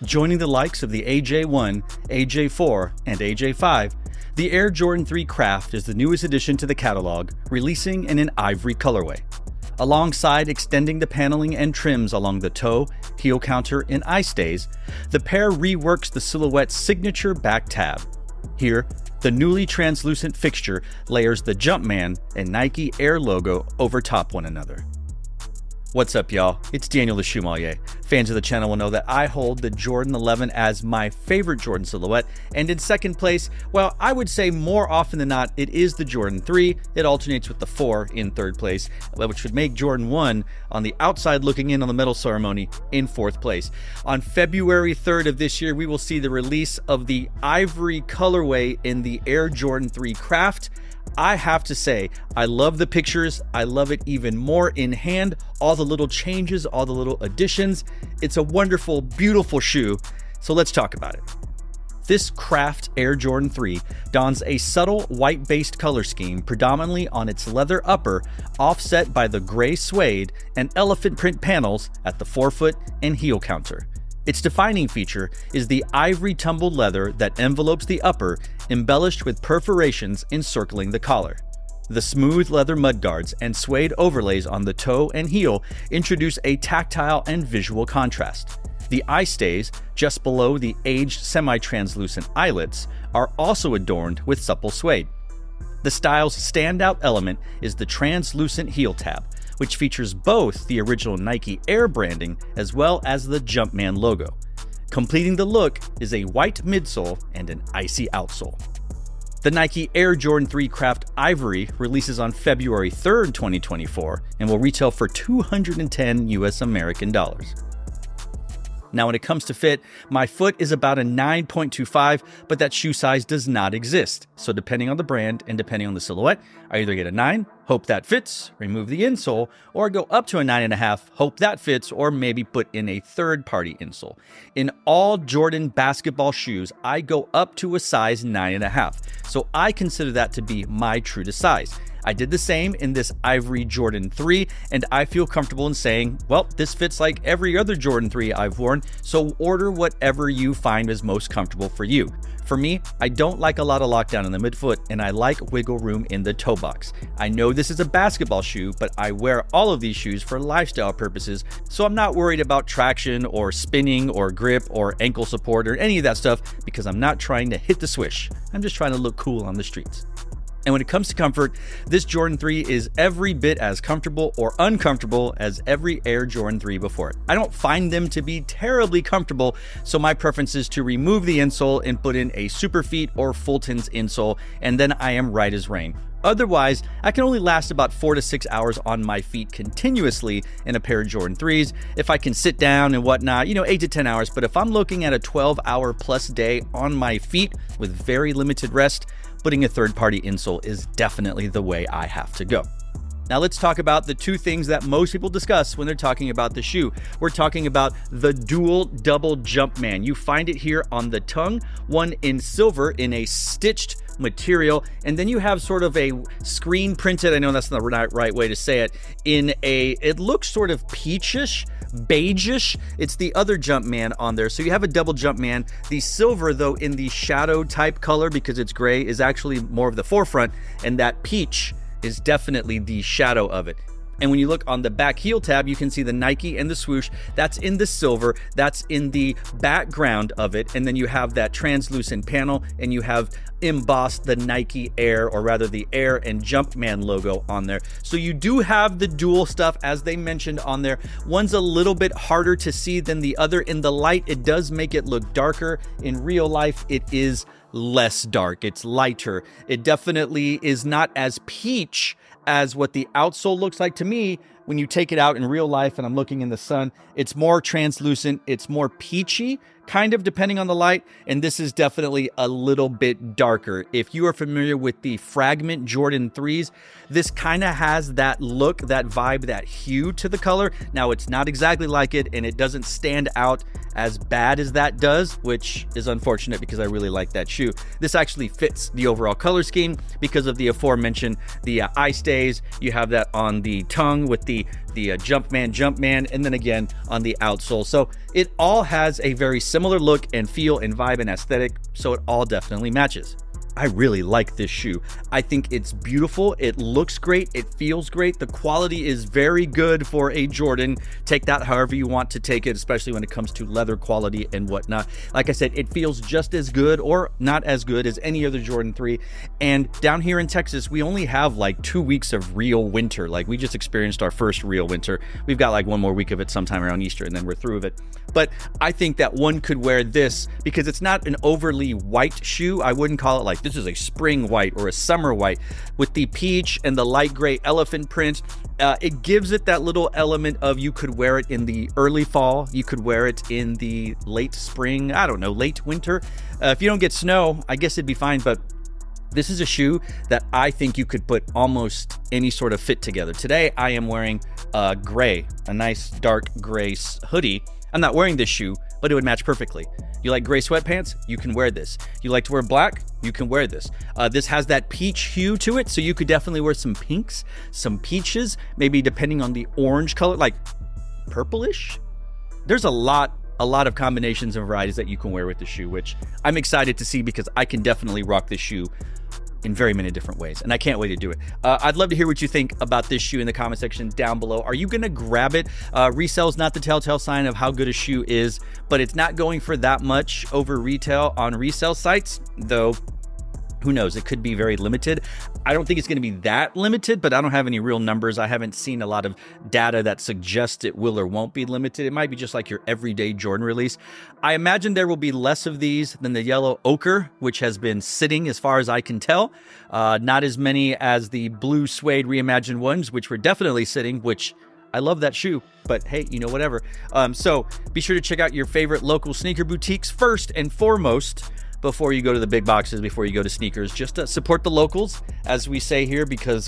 Joining the likes of the AJ1, AJ4, and AJ5, the Air Jordan 3 Craft is the newest addition to the catalog, releasing in an ivory colorway. Alongside extending the paneling and trims along the toe, heel counter, and eye stays, the pair reworks the silhouette's signature back tab. Here, the newly translucent fixture layers the Jumpman and Nike Air logo over top one another. What's up, y'all? It's Daniel the Shoemmelier. Fans of the channel will know that I hold the Jordan 11 as my favorite Jordan silhouette, and in second place, well, I would say more often than not, it is the Jordan 3. It alternates with the 4 in third place, which would make Jordan 1 on the outside looking in on the medal ceremony in fourth place. On February 3rd of this year, we will see the release of the ivory colorway in the Air Jordan 3 Craft. I have to say, I love the pictures. I love it even more in hand. All the little changes, all the little additions. It's a wonderful, beautiful shoe. So let's talk about it. This Craft Air Jordan 3 dons a subtle white-based color scheme predominantly on its leather upper, offset by the gray suede and elephant print panels at the forefoot and heel counter. Its defining feature is the ivory tumbled leather that envelopes the upper, embellished with perforations encircling the collar. The smooth leather mudguards and suede overlays on the toe and heel introduce a tactile and visual contrast. The eye stays, just below the aged semi-translucent eyelets, are also adorned with supple suede. The style's standout element is the translucent heel tab, which features both the original Nike Air branding as well as the Jumpman logo. Completing the look is a white midsole and an icy outsole. The Nike Air Jordan 3 Craft Ivory releases on February 3rd, 2024, and will retail for $210 US American dollars. Now, when it comes to fit, my foot is about a 9.25, but that shoe size does not exist. So depending on the brand and depending on the silhouette, I either get a 9, hope that fits, remove the insole, or go up to a 9.5, hope that fits, or maybe put in a third-party insole. In all Jordan basketball shoes, I go up to a size 9.5, so I consider that to be my true to size. I did the same in this ivory Jordan 3, and I feel comfortable in saying, well, this fits like every other Jordan 3 I've worn, so order whatever you find is most comfortable for you. For me, I don't like a lot of lockdown in the midfoot, and I like wiggle room in the toe box. I know this is a basketball shoe, but I wear all of these shoes for lifestyle purposes, so I'm not worried about traction or spinning or grip or ankle support or any of that stuff because I'm not trying to hit the swish. I'm just trying to look cool on the streets. And when it comes to comfort, this Jordan 3 is every bit as comfortable or uncomfortable as every Air Jordan 3 before it. I don't find them to be terribly comfortable, so my preference is to remove the insole and put in a Superfeet or Fulton's insole, and then I am right as rain. Otherwise, I can only last about 4 to 6 hours on my feet continuously in a pair of Jordan 3s. If I can sit down and whatnot, 8 to 10 hours. But if I'm looking at a 12-hour plus day on my feet with very limited rest, putting a third-party insole is definitely the way I have to go. Now let's talk about the two things that most people discuss when they're talking about the shoe. We're talking about the dual double Jumpman. You find it here on the tongue, one in silver in a stitched material, and then you have sort of a screen printed, I know that's not the right way to say it, it looks sort of peachish, beigeish. It's the other Jumpman on there. So you have a double Jumpman. The silver, though, in the shadow type color, because it's gray, is actually more of the forefront, and that peach is definitely the shadow of it. And when you look on the back heel tab, you can see the Nike and the swoosh. That's in the silver. That's in the background of it. And then you have that translucent panel, and you have embossed the Nike Air, or rather the Air and Jumpman logo on there. So you do have the dual stuff, as they mentioned on there. One's a little bit harder to see than the other. In the light, it does make it look darker. In real life, it is less dark. It's lighter. It definitely is not as peach as what the outsole looks like to me. When you take it out in real life and I'm looking in the sun, it's more translucent, it's more peachy, kind of, depending on the light, and this is definitely a little bit darker. If you are familiar with the Fragment Jordan 3s, this kind of has that look, that vibe, that hue to the color. Now, it's not exactly like it, and it doesn't stand out as bad as that does, which is unfortunate because I really like that shoe. This actually fits the overall color scheme because of the aforementioned eye stays. You have that on the tongue with the Jumpman, and then again on the outsole. So it all has a very similar look and feel and vibe and aesthetic, so it all definitely matches. I really like this shoe. I think it's beautiful. It looks great. It feels great. The quality is very good for a Jordan. Take that however you want to take it, especially when it comes to leather quality and whatnot. Like I said, it feels just as good or not as good as any other Jordan 3. And down here in Texas, we only have like 2 weeks of real winter. Like we just experienced our first real winter. We've got like 1 more week of it sometime around Easter, and then we're through with it. But I think that one could wear this because it's not an overly white shoe. I wouldn't call it like this is a spring white or a summer white. With the peach and the light gray elephant print, it gives it that little element of you could wear it in the early fall, you could wear it in the late spring, I don't know, late winter. If you don't get snow, I guess it'd be fine, but this is a shoe that I think you could put almost any sort of fit together. Today I am wearing gray, a nice dark gray hoodie. I'm not wearing this shoe, but it would match perfectly. You like gray sweatpants? You can wear this. You like to wear black? You can wear this. This has that peach hue to it, so you could definitely wear some pinks, some peaches, maybe depending on the orange color, like purplish. There's a lot of combinations and varieties that you can wear with the shoe, which I'm excited to see because I can definitely rock this shoe in very many different ways, and I can't wait to do it. I'd love to hear what you think about this shoe in the comment section down below. Are you gonna grab it? Resale is not the telltale sign of how good a shoe is, but it's not going for that much over retail on resale sites, though who knows, it could be very limited. I don't think it's going to be that limited, but I don't have any real numbers. I haven't seen a lot of data that suggests it will or won't be limited. It might be just like your everyday Jordan release. I imagine there will be less of these than the yellow ochre, which has been sitting as far as I can tell. Not as many as the blue suede reimagined ones, which were definitely sitting, which I love that shoe, but hey, you know, whatever. So be sure to check out your favorite local sneaker boutiques first and foremost, before you go to the big boxes, before you go to sneakers. Just support the locals, as we say here, because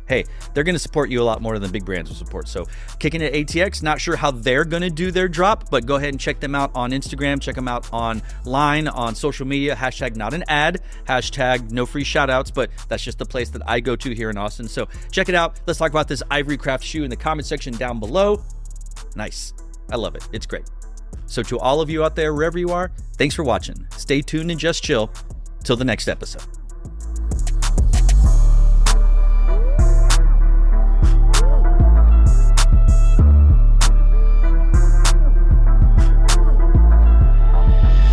hey, they're going to support you a lot more than big brands will support. So Kicking It ATX, not sure how they're going to do their drop, but go ahead and check them out on Instagram. Check them out online, on social media. Hashtag not an ad, hashtag no free shout outs, but that's just the place that I go to here in Austin. So check it out. Let's talk about this Ivory Craft shoe in the comment section down below. Nice. I love it. It's great. So to all of you out there, wherever you are, thanks for watching. Stay tuned and just chill till the next episode.